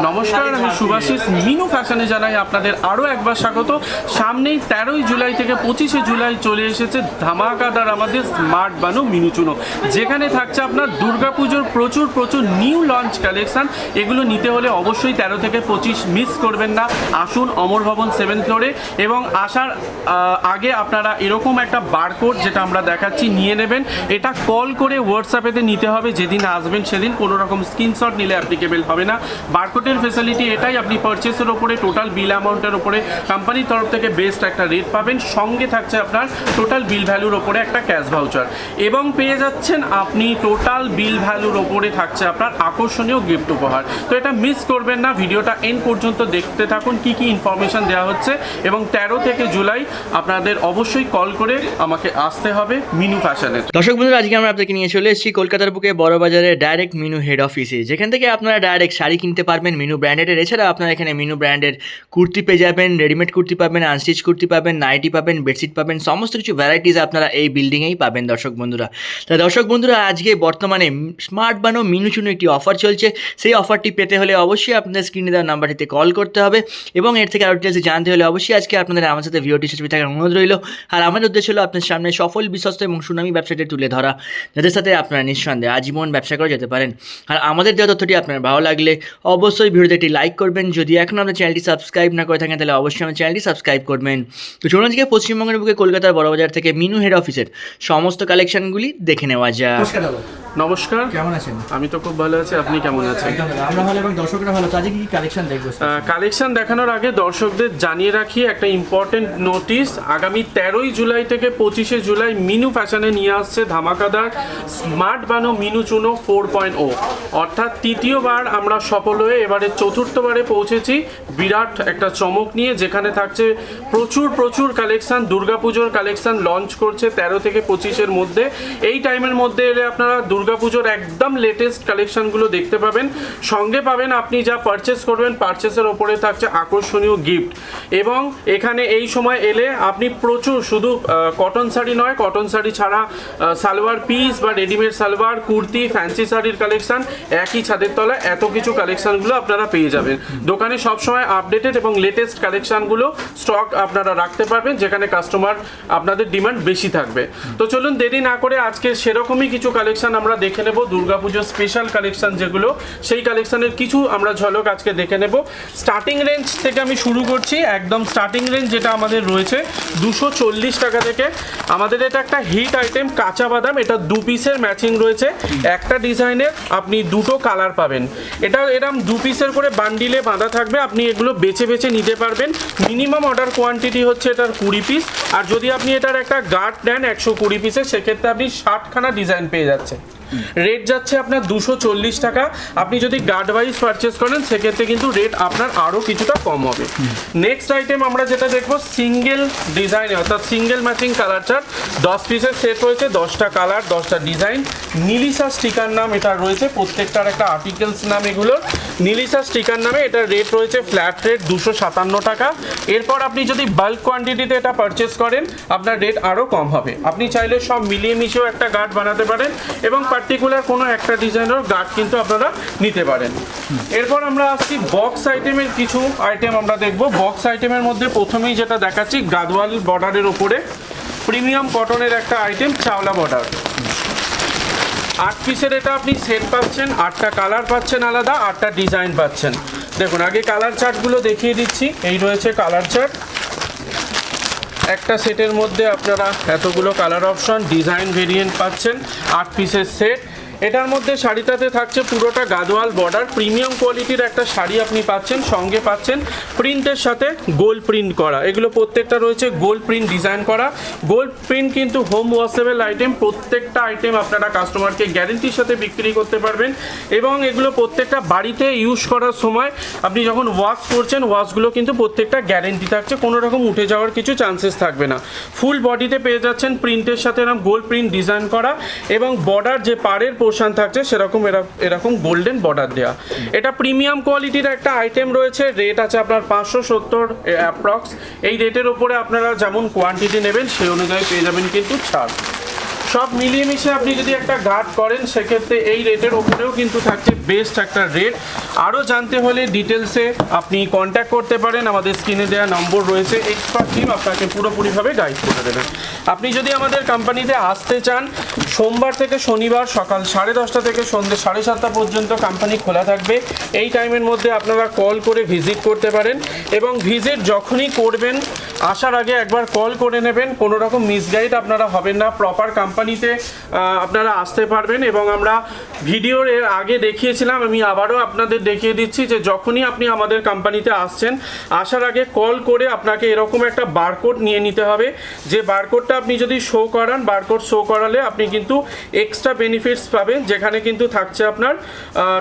নমস্কার, আমি শুভাশিস। মিনু ফ্যাশনে জানাই আপনাদের আরও একবার স্বাগত। সামনেই 13ই জুলাই থেকে 25শে জুলাই চলে এসেছে ধামাকাদার আমাদের স্মার্ট বানু মিনু চুনো, যেখানে থাকছে আপনার দুর্গাপুজোর প্রচুর নিউ লঞ্চ কালেকশান। এগুলো নিতে হলে অবশ্যই 13 থেকে 25 মিস করবেন না। আসুন অমর ভবন 7th ফ্লোরে, এবং আসার আগে আপনারা এরকম একটা বারকোড যেটা আমরা দেখাচ্ছি নিয়ে নেবেন। এটা কল করে হোয়াটসঅ্যাপেতে নিতে হবে। যেদিন আসবেন সেদিন কোনো রকম স্ক্রিনশট নিলে অ্যাপ্লিকেবল হবে না। বারকোডের ফেসিলিটি এটাই, আপনি পারচেসের ওপরে টোটাল বিল অ্যামাউন্টের ওপরে কোম্পানির তরফ থেকে বেস্ট একটা রেট পাবেন। সঙ্গে থাকছে আপনার টোটাল বিল ভ্যালুর ওপরে একটা ক্যাশ ভাউচার, এবং পেয়ে যাচ্ছেন আপনি টোটাল বিল ভ্যালুর ওপরে থাকছে আপনার আকর্ষণীয় গিফট উপহার। তো এটা মিস করবেন না, ভিডিওটা এন্ড পর্যন্ত দেখতে থাকুন কি কি ইনফরমেশন দেওয়া হচ্ছে। এবং 13 থেকে জুলাই আপনাদের অবশ্যই কল করে আমাকে আসতে হবে মিনু ফ্যাশনে। দর্শক বন্ধুরা, আজকে আমরা আপনাকে নিয়ে চলে এসেছি কলকাতার বুকে বড় বাজারে ডাইরেক্ট মিনু হেড অফিসে, যেখান থেকে আপনারা ডাইরেক্ট শাড়ি কিনতে পারবেন মিনু ব্র্যান্ডের। এছাড়া আপনারা এখানে মিনু ব্র্যান্ডের কুর্তি পেয়ে যাবেন, রেডিমেড কুর্তি পাবেন, আনস্টিচ কুর্তি পাবেন, নাইটি পাবেন, বেডশিট পাবেন, সমস্ত কিছু ভ্যারাইটিস আপনারা এই বিল্ডিংয়েই পাবেন দর্শক বন্ধুরা। তা দর্শক বন্ধুরা, আজকে বর্তমানে স্মার্ট বানো মিনু চুনো একটি অফার চলছে। সেই অফারটি পেতে হলে অবশ্যই আপনাদের স্ক্রিনে দেওয়া নাম্বারটিতে কল করতে হবে, এবং এর থেকে আরও ডিটেলস জানতে হলে অবশ্যই আজকে আপনাদের আমার সাথে ভিডিওটি শেষ থাকার অনুরোধ রইল। আর আমাদের উদ্দেশ্য হলো আপনার সামনে সফল, বিশ্বস্ত এবং সুনামী ব্যবসাটি তুলে ধরা, যাদের সাথে আপনারা নিঃসন্দেহে আজীবন ব্যবসা করে যেতে পারেন। আর আমাদের দেওয়া তথ্যটি আপনার ভালো লাগলে অবশ্যই ভিডিওতে একটি লাইক করবেন। যদি এখন আপনার চ্যানেলটি সাবস্ক্রাইব না করে থাকেন তাহলে অবশ্যই আমার চ্যানেলটি সাবস্ক্রাইব করবেন। তো চলুন আজকে পশ্চিমবঙ্গের বুকে কলকাতার বড়বাজার থেকে মিনু হেড অফিসের সমস্ত কালেকশনগুলি দেখে নেওয়া যায়। নমস্কার, কেমন আছেন? আমি তো খুব ভালো আছি, আপনি কেমন আছেন? আমরা ভালো এবং দর্শকরা ভালো। তো আজকে কি কালেকশন দেখবো? কালেকশন দেখানোর আগে দর্শকদের জানিয়ে রাখি একটা ইম্পর্টেন্ট নোটিশ। আগামী 13ই জুলাই থেকে 25শে জুলাই মিনু ফ্যাশনে নিয়ে আসছে ধামাকাদার স্মার্ট বানো মিনু চুনো 4.0, অর্থাৎ তৃতীয়বার আমরা সফল হয়ে এবারে চতুর্থবারে পৌঁছেছি বিরাট একটা চমক নিয়ে, যেখানে থাকছে প্রচুর কালেকশন। দুর্গাপুজোর কালেকশন লঞ্চ করছে 13 থেকে 25-এর মধ্যে। এই টাইমের মধ্যে এলে আপনারা দুর্গাপুজোর একদম লেটেস্ট কালেকশনগুলো দেখতে পাবেন। সঙ্গে পাবেন আপনি যা পারচেস করবেন পারচেসের ওপরে থাকছে আকর্ষণীয় গিফট। এবং এখানে এই সময় এলে আপনি প্রচুর, শুধু কটন শাড়ি নয়, কটন শাড়ি ছাড়া সালোয়ার পিস বা রেডিমেড সালোয়ার, কুর্তি, ফ্যান্সি শাড়ির কালেকশন একই ছাদের তলায় এত কিছু কালেকশনগুলো আপনারা পেয়ে যাবেন। দোকানে সবসময় আপডেটেড এবং লেটেস্ট কালেকশনগুলো স্টক আপনারা রাখতে পারবেন, যেখানে কাস্টমার আপনাদের ডিমান্ড বেশি থাকবে। তো চলুন দেরি না করে আজকে সেরকমই কিছু কালেকশন আমরা দেখে নেব। দুর্গাপুজোর স্পেশাল কালেকশন যেগুলো, সেই কালেকশনের কিছু আমরা ঝলক আজকে দেখে নেব। স্টার্টিং রেঞ্জ থেকে আমি শুরু করছি। একদম স্টার্টিং রেঞ্জ যেটা আমাদের রয়েছে 240 টাকা থেকে। আমাদের এটা একটা হিট আইটেম, কাঁচা বাদাম। এটা 2 পিসের ম্যাচিং রয়েছে। একটা ডিজাইনের আপনি 2টো কালার পাবেন। এটা এরকম 2 পিসের করে বান্ডিলে বাঁধা থাকবে, আপনি এগুলো বেছে নিতে পারবেন। মিনিমাম অর্ডার কোয়ান্টিটি হচ্ছে এটার 20 পিস। আর যদি আপনি এটার একটা গার্ড নেন 120 পিসের, সেক্ষেত্রে আপনি 60খানা ডিজাইন পেয়ে যাচ্ছেন। রেট যাচ্ছে আপনার 240 টাকা। আপনি যদি গার্ড ওয়াইজ পারচেস করেন সেক্ষেত্রে কিন্তু রেট আপনার আরও কিছুটা কম হবে। নেক্সট আইটেম আমরা যেটা দেখবো সিঙ্গেল ডিজাইনে, অর্থাৎ সিঙ্গেল ম্যাচিং কালার চার্ট। 10 পিসের সেট রয়েছে, 10টা কালার, 10টা ডিজাইন। নীলিশা স্টিকার নাম এটা রয়েছে, প্রত্যেকটার একটা আর্টিকেলস নাম এগুলোর। নীলিশা স্টিকার নামে এটার রেট রয়েছে ফ্ল্যাট রেট 257 টাকা। এরপর আপনি যদি বাল্ক কোয়ান্টিটিতে এটা পারচেস করেন আপনার রেট আরও কম হবে। আপনি চাইলে সব মিলিয়ে মিশিয়েও একটা গার্ড বানাতে পারেন, এবং পার্টিকুলার কোনো একটা ডিজাইনের গার্ড কিন্তু আপনারা নিতে পারেন। এরপর আমরা আসছি বক্স আইটেমের কিছু আইটেম আমরা দেখব। বক্স আইটেমের মধ্যে প্রথমেই যেটা দেখাচ্ছি গাদওয়াল বর্ডারের ওপরে প্রিমিয়াম কটনের একটা আইটেম, চাওলা বর্ডার। 8 পিসের এটা আপনি সেট পাচ্ছেন, 8টা কালার পাচ্ছেন আলাদা, 8টা ডিজাইন পাচ্ছেন। দেখুন আগে কালার চার্টগুলো দেখিয়ে দিচ্ছি। এই রয়েছে কালার চার্ট। একটা সেটের মধ্যে আপনারা এতগুলো কালার অপশন, ডিজাইন ভেরিয়েন্ট পাচ্ছেন। 8 পিসের সেট। এটার মধ্যে শাড়িটাতে থাকছে পুরোটা গাদোয়াল বর্ডার, প্রিমিয়াম কোয়ালিটির একটা শাড়ি আপনি পাচ্ছেন। সঙ্গে পাচ্ছেন প্রিন্টের সাথে গোল্ড প্রিন্ট করা, এগুলো প্রত্যেকটা রয়েছে গোল্ড প্রিন্ট ডিজাইন করা। গোল্ড প্রিন্ট কিন্তু হোম ওয়াশেবল আইটেম। প্রত্যেকটা আইটেম আপনারা কাস্টমারকে গ্যারেন্টির সাথে বিক্রি করতে পারবেন, এবং এগুলো প্রত্যেকটা বাড়িতে ইউজ করার সময় আপনি যখন ওয়াশ করছেন ওয়াশগুলো কিন্তু প্রত্যেকটা গ্যারেন্টি থাকছে, কোনো রকম উঠে যাওয়ার কিছু চান্সেস থাকবে না। ফুল বডিতে পেয়ে যাচ্ছেন প্রিন্টের সাথে এরকম গোল্ড প্রিন্ট ডিজাইন করা, এবং বর্ডার যে পাড়ের পোর্শন থাকছে সেরকম এরকম গোল্ডেন বর্ডার দেওয়া। এটা প্রিমিয়াম কোয়ালিটির একটা আইটেম রয়েছে। রেট আছে আপনার 570 অ্যাপ্রক্স। এই রেটের ওপরে আপনারা যেমন কোয়ান্টিটি নেবেন সেই অনুযায়ী পেয়ে যাবেন কিন্তু ছাড়। সব মিলিয়ে মিশিয়ে আপনি যদি একটা গার্ড করেন সেক্ষেত্রে এই রেটের ওপরেও কিন্তু থাকছে বেস্ট একটা রেট। আরও জানতে হলে ডিটেলসে আপনি কন্ট্যাক্ট করতে পারেন, আমাদের স্ক্রিনে দেওয়া নম্বর রয়েছে, এক্সপার্ট টিম আপনাকে পুরোপুরিভাবে গাইড করে দেবেন। আপনি যদি আমাদের কোম্পানিতে আসতে চান, সোমবার থেকে শনিবার সকাল 10:30 থেকে সন্ধ্যে 7:30 পর্যন্ত কোম্পানি খোলা থাকবে। এই টাইমের মধ্যে আপনারা কল করে ভিজিট করতে পারেন এবং ভিজিট যখনই করবেন আসার আগে একবার কল করে নেবেন, কোনো রকম মিসগাইড আপনারা হবেন না, প্রপার কোম্পানিতে আপনারা আসতে পারবেন। এবং আমরা ভিডিওর এর আগে দেখিয়েছিলাম, আমি আবারও আপনাদের দেখিয়ে দিচ্ছি যে যখনই আপনি আমাদের কোম্পানিতে আসছেন, আসার আগে কল করে আপনাকে এরকম একটা বারকোড নিয়ে নিতে হবে। যে বারকোডটা আপনি যদি শো করান, বারকোড শো করালে আপনি কিন্তু এক্সট্রা বেনিফিটস পাবেন, যেখানে কিন্তু থাকছে আপনার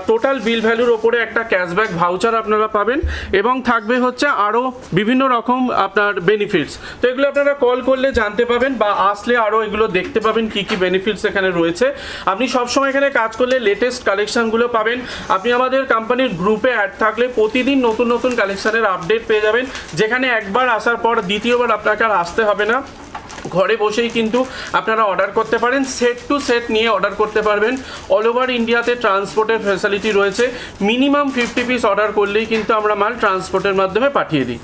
টোটাল বিল ভ্যালুর ওপরে একটা ক্যাশব্যাক ভাউচার আপনারা পাবেন এবং থাকবে হচ্ছে আরও বিভিন্ন রকম আপনার বেনিফিটস। তো এগুলো আপনারা কল করলে জানতে পাবেন বা আসলে আরও এগুলো দেখতে পাবেন কী কী বেনিফিটস এখানে রয়েছে। আপনি সবসময় এখানে কাজ করলে লেটেস্ট কালেকশানগুলো পাবেন। আপনি আমাদের কোম্পানির গ্রুপে অ্যাড থাকলে প্রতিদিন নতুন নতুন কালেকশানের আপডেট পেয়ে যাবেন, যেখানে একবার আসার পর দ্বিতীয়বার আপনাকে আর আসতে হবে না। ঘরে বসেই কিন্তু আপনারা অর্ডার করতে পারেন, সেট টু সেট নিয়ে অর্ডার করতে পারবেন। অল ওভার ইন্ডিয়াতে ট্রান্সপোর্টের ফ্যাসিলিটি রয়েছে। মিনিমাম 50 পিস অর্ডার করলেই কিন্তু আমরা মাল ট্রান্সপোর্টের মাধ্যমে পাঠিয়ে দিই।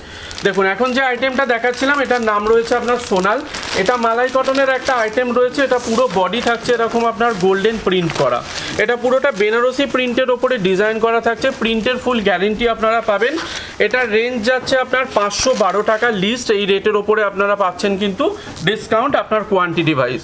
দেখুন, এখন যে আইটেমটা দেখাচ্ছিলাম এটার নাম রয়েছে আপনার সোনাল। এটা মালাই কটনের একটা আইটেম রয়েছে। এটা পুরো বডি থাকছে এরকম আপনার গোল্ডেন প্রিন্ট করা। এটা পুরোটা বেনারসি প্রিন্টের ওপরে ডিজাইন করা থাকছে। প্রিন্টের ফুল গ্যারেন্টি আপনারা পাবেন। এটার রেঞ্জ যাচ্ছে আপনার 512 টাকা লিস্ট। এই রেটের ওপরে আপনারা পাচ্ছেন কিন্তু ডিসকাউন্ট আপনার কোয়ান্টিটি ওয়াইজ।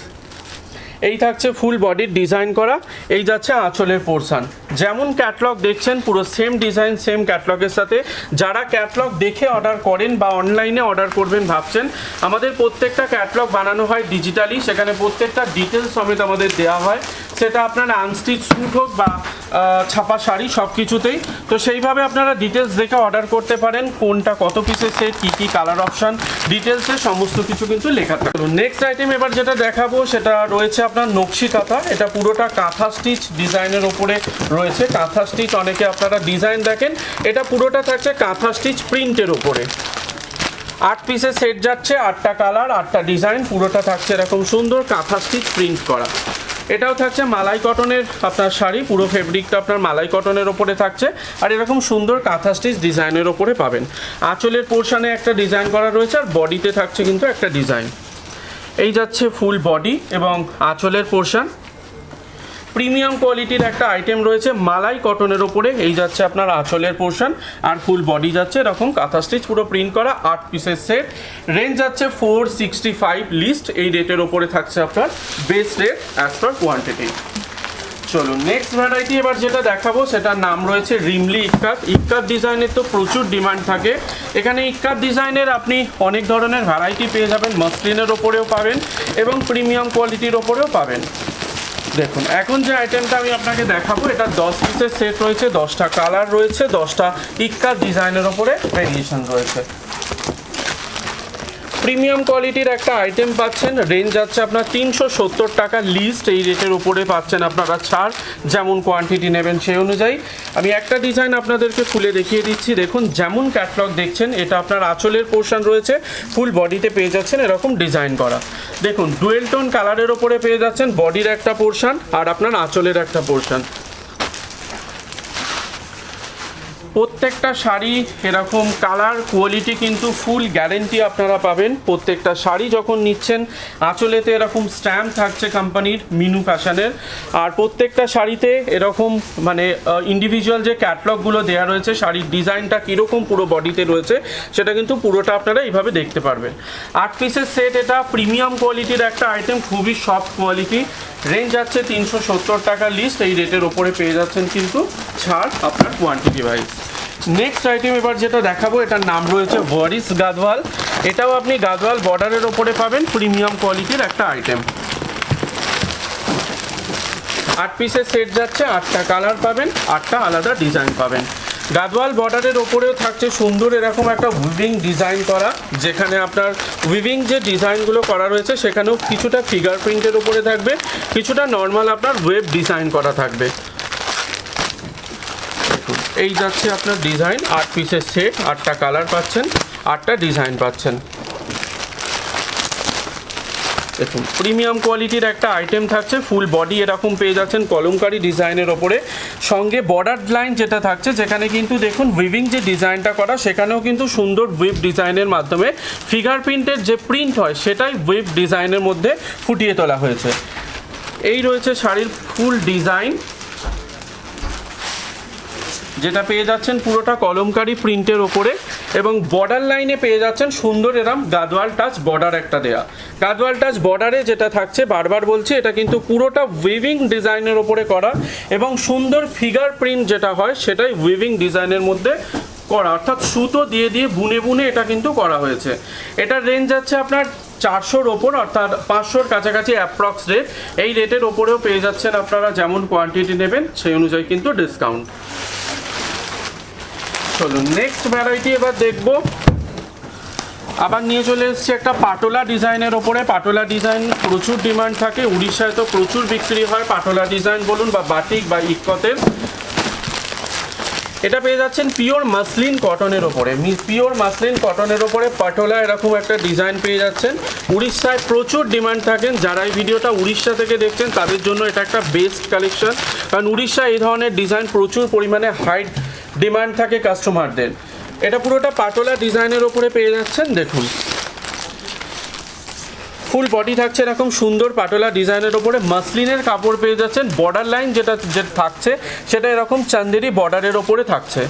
এই থাকছে ফুল বডির ডিজাইন করা। এই যাচ্ছে আঁচলের পোর্শন। যেমন ক্যাটলগ দেখছেন পুরো সেম ডিজাইন সেম ক্যাটলগের সাথে। যারা ক্যাটলগ দেখে অর্ডার করেন বা অনলাইনে অর্ডার করবেন ভাবছেন, আমাদের প্রত্যেকটা ক্যাটলগ বানানো হয় ডিজিটালি। সেখানে প্রত্যেকটা ডিটেলস সমেত আমাদের দেওয়া হয়, সেটা আপনার আনস্টিচ স্যুট হোক বা ছাপা শাড়ি সব কিছুতেই। তো সেইভাবে আপনারা ডিটেলস দেখে অর্ডার করতে পারেন, কোনটা কত পিসের সেট, কী কী কালার অপশান, ডিটেলসে সমস্ত কিছু কিন্তু লেখা থাকে। নেক্সট আইটেম এবার যেটা দেখাবো সেটা রয়েছে আপনার নকশি কাঁথা। এটা পুরোটা কাঁথা স্টিচ ডিজাইনের ওপরে রয়েছে। কাঁথা স্টিচ অনেকে আপনারা ডিজাইন দেখেন, এটা পুরোটা থাকছে কাঁথা স্টিচ প্রিন্টের ওপরে। 8 পিসের সেট যাচ্ছে, 8টা কালার 8টা ডিজাইন, পুরোটা থাকছে এরকম সুন্দর কাঁথা স্টিচ প্রিন্ট করা। এটাও থাকছে মালাই কটনের আপনার শাড়ি, পুরো ফেব্রিকটা আপনার মালাই কটনের ওপরে থাকছে আর এরকম সুন্দর কাঁথা স্টিচ ডিজাইনের ওপরে পাবেন। আঁচলের পোর্শনে একটা ডিজাইন করা রয়েছে আর বডিতে থাকছে কিন্তু একটা ডিজাইন। এই যাচ্ছে ফুল বডি এবং আঁচলের পোর্শন। প্রিমিয়াম কোয়ালিটির একটা আইটেম রয়েছে মালাই কটনের ওপরে। এই যাচ্ছে আপনার আঁচলের পোর্শন আর ফুল বডি যাচ্ছে এরকম কাঁথা স্টিচ পুরো প্রিন্ট করা। 8 পিসের সেট, রেঞ্জ যাচ্ছে 465 লিস্ট। এই রেটের ওপরে থাকছে আপনার best rate as per quantity. চলুন নেক্সট ভ্যারাইটি এবার যেটা দেখাবো সেটার নাম রয়েছে রিমলি ইক্কাত। ইক্কাত ডিজাইনের তো প্রচুর ডিমান্ড থাকে। এখানে ইক্কাত ডিজাইনের আপনি অনেক ধরনের ভ্যারাইটি পেয়ে যাবেন, মসলিনের ওপরেও পাবেন এবং প্রিমিয়াম কোয়ালিটির ওপরেও পাবেন। দেখুন, এখন যে আইটেমটা আমি আপনাকে দেখাবো এটা 10 পিসের সেট রয়েছে, 10টা কালার রয়েছে, 10টা ইক্কাত ডিজাইনের ওপরে ভেরিয়েশন রয়েছে। প্রিমিয়াম কোয়ালিটির একটা আইটেম পাচ্ছেন, রেঞ্জ যাচ্ছে আপনার 370 টাকা লিস্ট। এই রেটের উপরে পাচ্ছেন আপনারা ছাড়, যেমন কোয়ান্টিটি নেবেন সেই অনুযায়ী। আমি একটা ডিজাইন আপনাদেরকে খুলে দেখিয়ে দিচ্ছি। দেখুন, যেমন ক্যাটলগ দেখছেন এটা আপনার আঁচলের পোর্শন রয়েছে, ফুল বডিতে পেয়ে যাচ্ছেন এরকম ডিজাইন করা। দেখুন, ডুয়েল টোন কালারের ওপরে পেয়ে যাচ্ছেন বডির একটা পোর্শন আর আপনার আঁচলের একটা পোর্শন। প্রত্যেকটা শাড়ি এরকম কালার কোয়ালিটি কিন্তু ফুল গ্যারেন্টি আপনারা পাবেন। প্রত্যেকটা শাড়ি যখন নিচ্ছেন আঁচলেতে এরকম স্ট্যাম্প থাকছে কোম্পানির মিনু ফ্যাশনের। আর প্রত্যেকটা শাড়িতে এরকম মানে ইন্ডিভিজুয়াল যে ক্যাটলগগুলো দেওয়া রয়েছে, শাড়ির ডিজাইনটা কীরকম পুরো বডিতে রয়েছে সেটা কিন্তু পুরোটা আপনারা এইভাবে দেখতে পারবেন। 8 পিসের সেট, এটা প্রিমিয়াম কোয়ালিটির একটা আইটেম, খুবই সফট কোয়ালিটি। রেঞ্জ যাচ্ছে 370 টাকা লিস্ট। এই রেটের ওপরে পেয়ে যাচ্ছেন কিন্তু ছাড় আপনার কোয়ান্টিটি ওয়াইজ। নেক্সট আইটেম এবার যেটা দেখাবো এটার নাম রয়েছে ওয়ারিস গাদওয়াল। এটাও আপনি গাদওয়াল বর্ডারের ওপরে পাবেন, প্রিমিয়াম কোয়ালিটির একটা আইটেম। 8 পিসের সেট যাচ্ছে, 8টা কালার পাবেন, 8টা আলাদা ডিজাইন পাবেন। গাদওয়াল বর্ডারের ওপরেও থাকছে সুন্দর এরকম একটা উইভিং ডিজাইন করা, যেখানে আপনার উইভিং যে ডিজাইনগুলো করা রয়েছে সেখানেও কিছুটা ফিগার প্রিন্টের ওপরে থাকবে, কিছুটা নর্মাল আপনার ওয়েব ডিজাইন করা থাকবে। এই যাচ্ছে আপনার ডিজাইন, 8 পিসের সেট, 8টা কালার পাচ্ছেন, 8টা ডিজাইন পাচ্ছেন। দেখুন প্রিমিয়াম কোয়ালিটির একটা আইটেম থাকছে, ফুল বডি এরকম পেয়ে যাচ্ছেন কলমকারি ডিজাইনের ওপরে, সঙ্গে বর্ডার লাইন যেটা থাকছে, যেখানে কিন্তু দেখুন উইভিং যে ডিজাইনটা করা সেখানেও কিন্তু সুন্দর উইভ ডিজাইনের মাধ্যমে ফিগার প্রিন্টের যে প্রিন্ট হয় সেটাই উইভ ডিজাইনের মধ্যে ফুটিয়ে তোলা হয়েছে। এই রয়েছে শাড়ির ফুল ডিজাইন, যেটা পেয়ে যাচ্ছেন পুরোটা কলমকারি প্রিন্টের ওপরে, এবং বর্ডার লাইনে পেয়ে যাচ্ছেন সুন্দর এরম গাদোয়াল টাচ বর্ডার একটা দেয়া। গাদোয়াল টাচ বর্ডারে যেটা থাকছে, বারবার বলছি, এটা কিন্তু পুরোটা উইভিং ডিজাইনের ওপরে করা, এবং সুন্দর ফিগার প্রিন্ট যেটা হয় সেটাই উইভিং ডিজাইনের মধ্যে করা, অর্থাৎ সুতো দিয়ে দিয়ে বুনে বুনে এটা কিন্তু করা হয়েছে। এটার রেঞ্জ যাচ্ছে আপনার 400-র ওপর, অর্থাৎ 500-র কাছাকাছি অ্যাপ্রক্স রেট। এই রেটের ওপরেও পেয়ে যাচ্ছেন আপনারা, যেমন কোয়ান্টিটি নেবেন সেই অনুযায়ী কিন্তু ডিসকাউন্ট। চলুন নেক্সট ভ্যারাইটি এবার দেখব। আবার নিয়ে চলে এসেছি একটা পাটোলা ডিজাইনের ওপরে। পাটোলা ডিজাইন প্রচুর ডিমান্ড থাকে, উড়িষ্যায় তো প্রচুর বিক্রি হয় পাটোলা ডিজাইন বলুন বা বাটিক বা ইক্কতের। এটা পেয়ে যাচ্ছেন পিওর মাসলিন কটনের ওপরে, পিওর মাসলিন কটনের ওপরে পাটোলা এরকম একটা ডিজাইন পেয়ে যাচ্ছেন। উড়িষ্যায় প্রচুর ডিমান্ড থাকেন, যারা এই ভিডিওটা উড়িষ্যা থেকে দেখছেন তাদের জন্য এটা একটা বেস্ট কালেকশন, কারণ উড়িষ্যায় এই ধরনের ডিজাইন প্রচুর পরিমাণে হাই ডিমান্ড থাকে কাস্টমারদের। এটা পুরোটা পাটোলা ডিজাইনের ওপরে পেয়ে যাচ্ছেন। দেখুন ফুল বডি থাকছে এরকম সুন্দর পাটোলা ডিজাইনের ওপরে, মাসলিনের কাপড় পেয়ে যাচ্ছেন। বর্ডার লাইন যেটা থাকছে সেটা এরকম চান্দেরি বর্ডারের ওপরে থাকছে।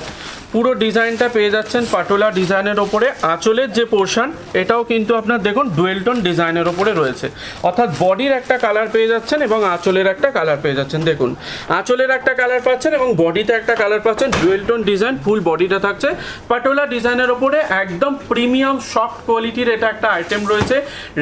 পুরো ডিজাইনটা পেয়ে যাচ্ছেন পাটোলা ডিজাইনের ওপরে। আঁচলের যে পোর্শন এটাও কিন্তু আপনার দেখুন ডুয়েল টোন ডিজাইনের ওপরে রয়েছে, অর্থাৎ বডির একটা কালার পেয়ে যাচ্ছেন এবং আঁচলের একটা কালার পেয়ে যাচ্ছেন। দেখুন আঁচলের একটা কালার পাচ্ছেন এবং বডিতে একটা কালার পাচ্ছেন, ডুয়েল টোন ডিজাইন। ফুল বডিটা থাকছে পাটোলা ডিজাইনের ওপরে, একদম প্রিমিয়াম সফট কোয়ালিটির এটা একটা আইটেম রয়েছে।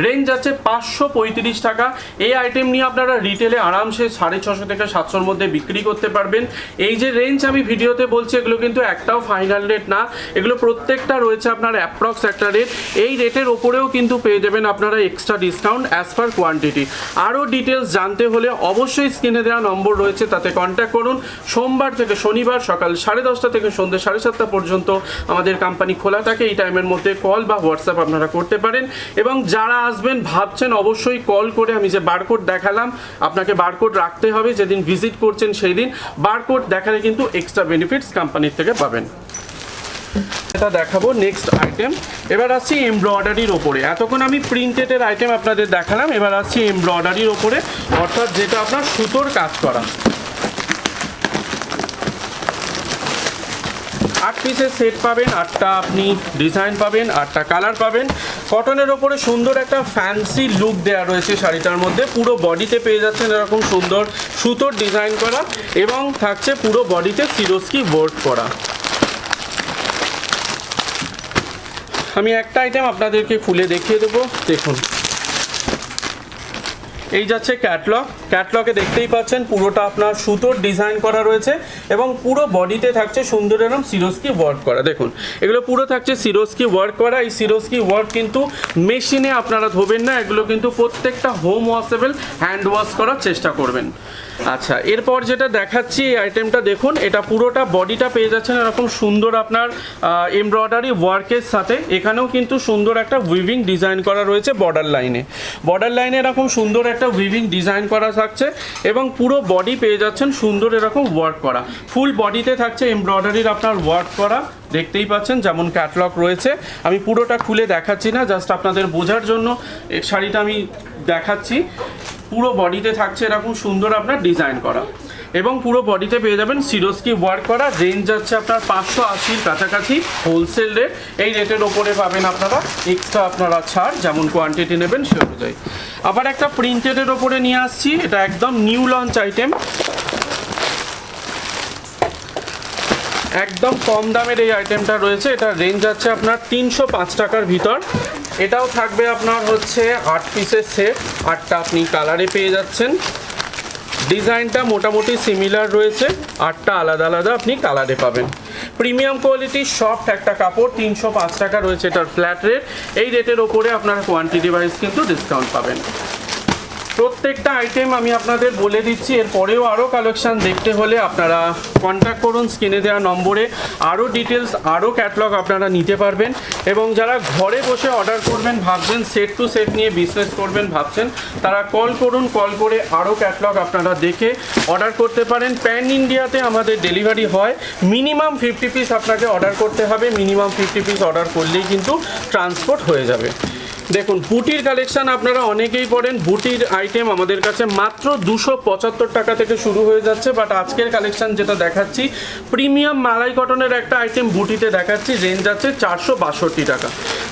রেঞ্জ আছে 535 টাকা। এই আইটেম নিয়ে আপনারা রিটেলে আরামসে 650 থেকে 700-র মধ্যে বিক্রি করতে পারবেন। এই যে রেঞ্জ আমি ভিডিওতে বলছি এগুলো কিন্তু একটাও ফাইনাল রেট না, এগুলো প্রত্যেকটা রয়েছে আপনার অ্যাপ্রক্স একটা রেট। এই রেটের ওপরেও কিন্তু পেয়ে যাবেন আপনারা extra discount as per quantity. আরও ডিটেলস জানতে হলে অবশ্যই স্ক্রিনে দেওয়া নম্বর রয়েছে, তাতে কন্ট্যাক্ট করুন। সোমবার থেকে শনিবার সকাল 10:30 থেকে সন্ধ্যে 7:30 পর্যন্ত আমাদের কোম্পানি খোলা থাকে। এই টাইমের মধ্যে কল বা হোয়াটসঅ্যাপ আপনারা করতে পারেন, এবং যারা আসবেন ভাবছেন অবশ্যই কল করে, আমি যে বারকোড দেখালাম আপনাকে বারকোড রাখতে হবে, যেদিন ভিজিট করছেন সেই দিন বারকোড দেখালে কিন্তু এক্সট্রা বেনিফিটস কোম্পানির থেকে পাবেন। এটা দেখাবো নেক্সট আইটেম। এবার আসছি এমব্রয়ডারির ওপরে। এতক্ষণ আমি প্রিন্টেডের আইটেম আপনাদের দেখালাম, এবার আসছি এমব্রয়ডারির ওপরে, অর্থাৎ যেটা আপনার সুতোর কাজ করা। 8 পিসের সেট পাবেন, 8টা আপনি ডিজাইন পাবেন, 8টা কালার পাবেন। কটনের ওপরে সুন্দর একটা ফ্যান্সি লুক দেওয়া রয়েছে শাড়িটার মধ্যে। পুরো বডিতে পেয়ে যাচ্ছেন এরকম সুন্দর সুতোর ডিজাইন করা, এবং থাকছে পুরো বডিতে সিরোস্কি ওয়ার্ক করা। আমি একটা আইটেম আপনাদেরকে খুলে দেখিয়ে দেবো। দেখুন এই যাচ্ছে ক্যাটলগ। ক্যাটলগে দেখতেই পাচ্ছেন পুরোটা আপনার সুতোর ডিজাইন করা রয়েছে, এবং পুরো বডিতে থাকছে সুন্দর এরকম সিরোস্কি ওয়ার্ক করা। দেখুন এগুলো পুরো থাকছে সিরোস্কি ওয়ার্ক করা। এই সিরোস্কি ওয়ার্ক কিন্তু মেশিনে আপনারা ধোবেন না, এগুলো কিন্তু প্রত্যেকটা হোম ওয়াশেবল, হ্যান্ড ওয়াশ করার চেষ্টা করবেন। আচ্ছা, এরপর যেটা দেখাচ্ছি এই আইটেমটা দেখুন, এটা পুরোটা বডিটা পেয়ে যাচ্ছেন এরকম সুন্দর আপনার এমব্রয়ডারি ওয়ার্কের সাথে। এখানেও কিন্তু সুন্দর একটা উইভিং ডিজাইন করা রয়েছে বর্ডার লাইনে। বর্ডার লাইনে এরকম সুন্দর একটা উইভিং ডিজাইন করা থাকছে, এবং পুরো বডি পেয়ে যাচ্ছেন সুন্দর এরকম ওয়ার্ক করা। ফুল বডিতে থাকছে এমব্রয়ডারির আপনার ওয়ার্ক করা, দেখতেই পাচ্ছেন যেমন ক্যাটলগ রয়েছে। আমি পুরোটা খুলে দেখাচ্ছি না, জাস্ট আপনাদের বোঝার জন্য এই শাড়িটা আমি দেখাচ্ছি। পুরো বডিতে থাকছে এরকম সুন্দর আপনার ডিজাইন করা, এবং পুরো বডিতে পেয়ে যাবেন সিরোস্কি ওয়ার্ক করা। রেঞ্জ যাচ্ছে আপনার 580-র কাছাকাছি হোলসেল রেট। এই রেটের ওপরে পাবেন আপনারা এক্সট্রা আপনারা ছাড়, যেমন কোয়ান্টিটি নেবেন সে অনুযায়ী। আবার একটা প্রিন্টেডের ওপরে নিয়ে আসছি, এটা একদম নিউ লঞ্চ আইটেম। একদম কম দামের এই আইটেমটা রয়েছে, এটা রেঞ্জ আছে আপনার 305 টাকার ভিতর। এটাও থাকবে আপনার হচ্ছে 8 পিসের সেট, 8টা আপনি কালারে পেয়ে যাচ্ছেন। ডিজাইনটা মোটামুটি সিমিলার রয়েছে, 8টা আলাদা আলাদা আপনি কালারে পাবেন। প্রিমিয়াম কোয়ালিটি সফট একটা কাপড়, 305 টাকা রয়েছে এটার ফ্ল্যাট রেট। এই রেটের ওপরে আপনারা কোয়ান্টিটি ওয়াইজ কিন্তু ডিসকাউন্ট পাবেন। প্রত্যেকটা আইটেম আমি আপনাদের বলে দিচ্ছি, এরপরেও আরও কালেকশান দেখতে হলে আপনারা কন্ট্যাক্ট করুন স্ক্রিনে দেওয়া নম্বরে, আরও ডিটেলস আরও ক্যাটলগ আপনারা নিতে পারবেন। এবং যারা ঘরে বসে অর্ডার করবেন ভাবছেন, সেট টু সেট নিয়ে বিজনেস করবেন ভাবছেন, তারা কল করুন, কল করে আরও ক্যাটলগ আপনারা দেখে অর্ডার করতে পারেন। প্যান ইন্ডিয়াতে আমাদের ডেলিভারি হয়, মিনিমাম 50 পিস আপনাকে অর্ডার করতে হবে, মিনিমাম 50 পিস অর্ডার করলেই কিন্তু ট্রান্সপোর্ট হয়ে যাবে। দেখুন বুটির কালেকশান আপনারা অনেকেই পড়েন, বুটির আইটেম আমাদের কাছে মাত্র 275 টাকা থেকে শুরু হয়ে যাচ্ছে। বাট আজকের কালেকশান যেটা দেখাচ্ছি প্রিমিয়াম মালাই কটনের একটা আইটেম বুটিতে দেখাচ্ছি, রেঞ্জ আছে 462 টাকা।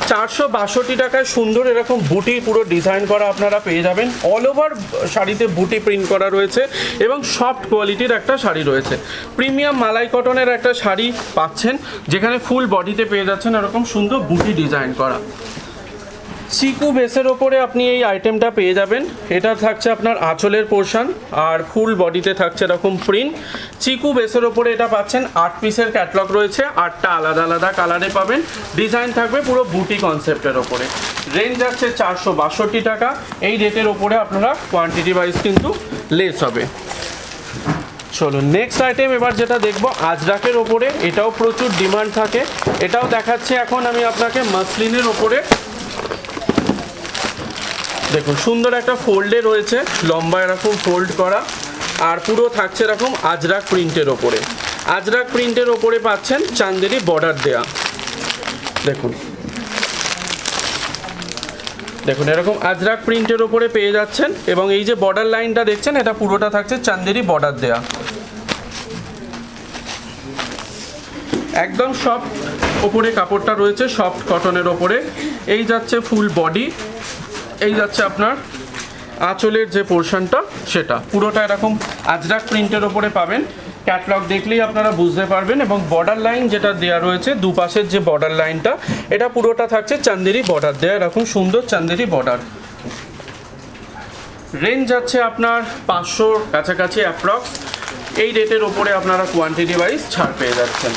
462 টাকায় সুন্দর এরকম বুটি পুরো ডিজাইন করা আপনারা পেয়ে যাবেন। অল ওভার শাড়িতে বুটি প্রিন্ট করা রয়েছে এবং সফট কোয়ালিটির একটা শাড়ি রয়েছে। প্রিমিয়াম মালাই কটনের একটা শাড়ি পাচ্ছেন, যেখানে ফুল বডিতে পেয়ে যাচ্ছেন এরকম সুন্দর বুটি ডিজাইন করা। চিকু বেসের ওপরে আপনি এই আইটেমটা পেয়ে যাবেন। এটা থাকছে আপনার আঁচলের পোর্শন আর ফুল বডিতে থাকছে এরকম প্রিন্ট। চিকু বেসের ওপরে এটা পাচ্ছেন 8 পিসের ক্যাটলগ রয়েছে, 8টা আলাদা আলাদা কালারে পাবেন। ডিজাইন থাকবে পুরো বুটি কনসেপ্টের ওপরে। রেঞ্জ আছে 462 টাকা। এই রেটের ওপরে আপনারা কোয়ান্টিটি ওয়াইজ কিন্তু লেস হবে। চলুন নেক্সট আইটেম এবার যেটা দেখবো আজরাকের ওপরে, এটাও প্রচুর ডিমান্ড থাকে। এটাও দেখাচ্ছি এখন আমি আপনাকে মাসলিনের ওপরে। দেখুন সুন্দর একটা ফোল্ডে রয়েছে, লম্বা এরকম ফোল্ড করা, আর পুরো থাকছে এরকম আজরাক প্রিন্টের ওপরে। আজরাক প্রিন্টের ওপরে পাচ্ছেন চান্দেরি বর্ডার দেয়া। দেখুন দেখুন এরকম আজরাক প্রিন্টের ওপরে পেয়ে যাচ্ছেন, এবং এই যে বর্ডার লাইনটা দেখছেন এটা পুরোটা থাকছে চান্দেরি বর্ডার দেয়া। একদম সফট ওপরে কাপড়টা রয়েছে, সফট কটনের ওপরে। এই যাচ্ছে ফুল বডি, এই যাচ্ছে আপনার আঁচলের যে পোর্শনটা সেটা পুরোটা এরকম আজরাক প্রিন্টের ওপরে পাবেন। ক্যাটলগ দেখলেই আপনারা বুঝতে পারবেন। এবং বর্ডার লাইন যেটা দেওয়া রয়েছে দুপাশের যে বর্ডার লাইনটা, এটা পুরোটা থাকছে চান্দেরি বর্ডার দেওয়া, এরকম সুন্দর চান্দেরি বর্ডার। রেঞ্জ যাচ্ছে আপনার 500 কাছাকাছি অ্যাপ্রক্স। এই রেটের ওপরে আপনারা কোয়ান্টিটি ওয়াইজ ছাড় পেয়ে যাচ্ছেন।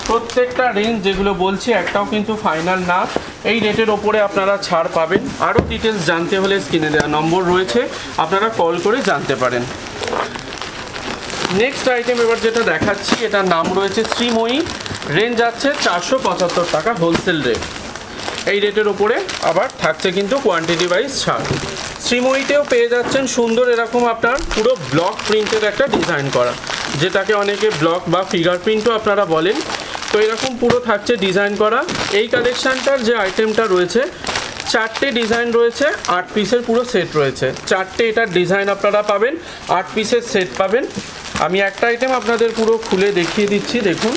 প্রত্যেকটা রেঞ্জ যেগুলো বলছি একটাও কিন্তু ফাইনাল না, এই রেটের ওপরে আপনারা ছাড় পাবেন। আরও ডিটেলস জানতে হলে স্ক্রিনে দেওয়া নম্বর রয়েছে, আপনারা কল করে জানতে পারেন। নেক্সট আইটেম এবার যেটা দেখাচ্ছি এটার নাম রয়েছে শ্রীময়ী। রেঞ্জ যাচ্ছে 475 টাকা হোলসেল রেট। এই রেটের ওপরে আবার থাকছে কিন্তু কোয়ান্টিটি ওয়াইজ ছাড়। শ্রীময়ীতেও পেয়ে যাচ্ছেন সুন্দর এরকম আপনার পুরো ব্লক প্রিন্টের একটা ডিজাইন করা, যেটাকে অনেকে ব্লক বা ফিগার প্রিন্টও আপনারা বলেন। তো এরকম পুরো থাকছে ডিজাইন করা। এই কালেকশানটার যে আইটেমটা রয়েছে 4টে ডিজাইন রয়েছে, 8 পিসের পুরো সেট রয়েছে। 4টে এটার ডিজাইন আপনারা পাবেন, 8 পিসের সেট পাবেন। আমি একটা আইটেম আপনাদের পুরো খুলে দেখিয়ে দিচ্ছি। দেখুন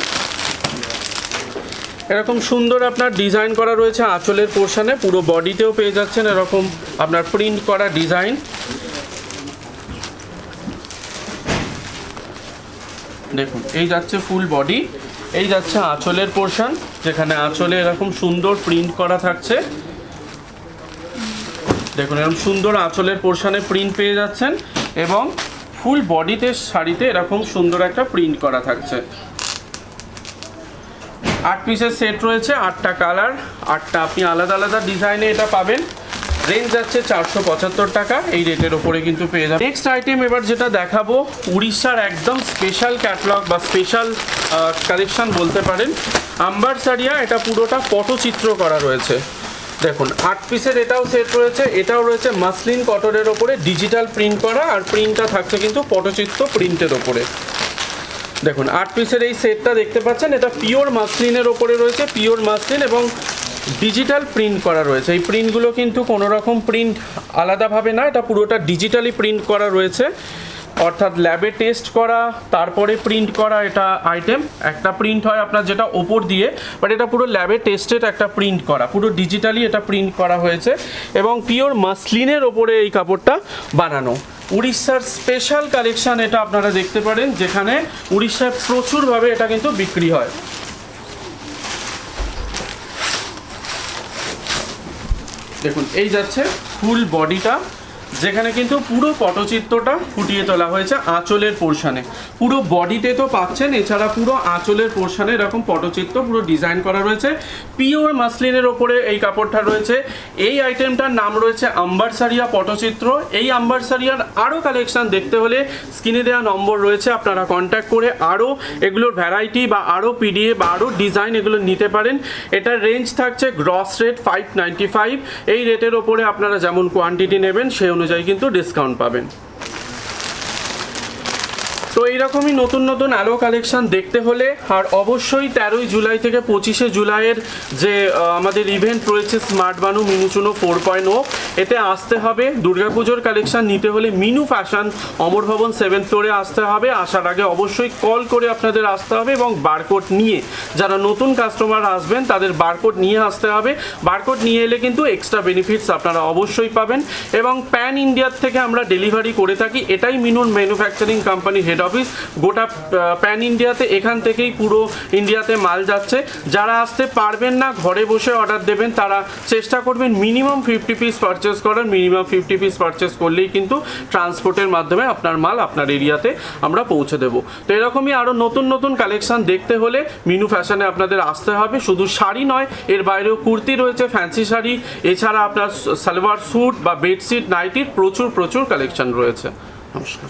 এরকম সুন্দর আপনার ডিজাইন করা রয়েছে আঁচলের পোর্শনে, পুরো বডিতেও পেয়ে যাচ্ছেন এরকম আপনার প্রিন্ট করা ডিজাইন। দেখুন এই যাচ্ছে ফুল বডি, এই যাচ্ছে আঁচলের পোর্শন, যেখানে আঁচলে এরকম সুন্দর প্রিন্ট করা থাকছে। দেখুন এরকম সুন্দর আঁচলের পোর্শনে প্রিন্ট পেয়ে যাচ্ছেন, এবং ফুল বডিতে শাড়িতে এরকম সুন্দর একটা প্রিন্ট করা থাকছে। 8 পিসের সেট রয়েছে, 8টা কালার, 8টা আপনি আলাদা আলাদা ডিজাইনে এটা পাবেন। রেঞ্জ যাচ্ছে 475 টাকা। এই রেটের ওপরে কিন্তু পেয়ে যাবেন। নেক্সট আইটেম এবার যেটা দেখাবো উড়িষ্যার একদম স্পেশাল ক্যাটলগ বা স্পেশাল কালেকশন বলতে পারেন, আম্বার সারিয়া। এটা পুরোটা পটচিত্র করা রয়েছে। দেখুন 8 পিসের এটাও সেট রয়েছে, এটাও রয়েছে মাসলিন কটনের ওপরে ডিজিটাল প্রিন্ট করা, আর প্রিন্টটা থাকছে কিন্তু পটচিত্র প্রিন্টের ওপরে। দেখুন 8 পিসের এই সেটটা দেখতে পাচ্ছেন, এটা পিওর মাসলিনের ওপরে রয়েছে, পিওর মাসলিন এবং ডিজিটাল প্রিন্ট করা রয়েছে। এই প্রিন্টগুলো কিন্তু কোনো রকম প্রিন্ট আলাদাভাবে না, এটা পুরোটা ডিজিটালি প্রিন্ট করা রয়েছে, অর্থাৎ ল্যাবে টেস্ট করা তারপরে প্রিন্ট করা। এটা আইটেম একটা প্রিন্ট হয় আপনার যেটা ওপর দিয়ে, বাট এটা পুরো ল্যাবে টেস্টেড একটা প্রিন্ট করা, পুরো ডিজিটালি এটা প্রিন্ট করা হয়েছে, এবং পিওর মাসলিনের ওপরে এই কাপড়টা বানানো। উড়িষ্যার স্পেশাল কালেকশান এটা আপনারা দেখতে পারেন, যেখানে উড়িষ্যায় প্রচুরভাবে এটা কিন্তু বিক্রি হয়। দেখুন এই যাচ্ছে ফুল বডিটা, যেখানে কিন্তু পুরো পটচিত্রটা ফুটিয়ে তোলা হয়েছে আঁচলের পোর্শনে। পুরো বডিতে তো পাচ্ছেন, এছাড়া পুরো আঁচলের পোর্শনে এরকম পটচিত্র পুরো ডিজাইন করা রয়েছে। পিওর মাসলিনের ওপরে এই কাপড়টা রয়েছে। এই আইটেমটার নাম রয়েছে আম্বারসারিয়া পটচিত্র। এই আম্বারসারিয়ার আরও কালেকশন দেখতে হলে স্ক্রিনে দেওয়া নম্বর রয়েছে, আপনারা কন্ট্যাক্ট করে আরও এগুলোর ভ্যারাইটি বা আরও পিডিএফ বা আরও ডিজাইন এগুলো নিতে পারেন। এটার রেঞ্জ থাকছে গ্রস রেট 595। এই রেটের ওপরে আপনারা যেমন কোয়ান্টিটি নেবেন সেই অনুযায়ী কিন্তু ডিসকাউন্ট পাবেন। তো এইরকমই নতুন নতুন আলো কালেকশন দেখতে হলে আর অবশ্যই 13ই জুলাই থেকে 25শে জুলাইয়ের যে আমাদের ইভেন্ট রয়েছে স্মার্ট বানু মিনু চুনো 4.0, এতে আসতে হবে। দুর্গাপুজোর কালেকশন নিতে হলে মিনু ফ্যাশন অমর ভবন 7th ফ্লোরে আসতে হবে। আসার আগে অবশ্যই কল করে আপনাদের আসতে হবে এবং বারকোড নিয়ে, যারা নতুন কাস্টমার আসবেন তাদের বারকোড নিয়ে আসতে হবে। বারকোড নিয়ে এলে কিন্তু এক্সট্রা বেনিফিটস আপনারা অবশ্যই পাবেন। এবং প্যান ইন্ডিয়ার থেকে আমরা ডেলিভারি করে থাকি, এটাই মিনুর ম্যানুফ্যাকচারিং কোম্পানি হেড অফিস। গোটা প্যান ইন্ডিয়াতে এখান থেকেই পুরো ইন্ডিয়াতে মাল যাচ্ছে। যারা আসতে পারবেন না, ঘরে বসে অর্ডার দেবেন, তারা চেষ্টা করবেন মিনিমাম 50 পিস পারচেস করার। মিনিমাম 50 পিস পারচেস করলেই কিন্তু ট্রান্সপোর্টের মাধ্যমে আপনার মাল আপনার এরিয়াতে আমরা পৌঁছে দেবো। তো এরকমই আরও নতুন নতুন কালেকশন দেখতে হলে মিনু ফ্যাশনে আপনাদের আসতে হবে। শুধু শাড়ি নয়, এর বাইরেও কুর্তি রয়েছে, ফ্যান্সি শাড়ি, এছাড়া আপনার সালোয়ার স্যুট বা বেডশিট, নাইটির প্রচুর কালেকশন রয়েছে। নমস্কার।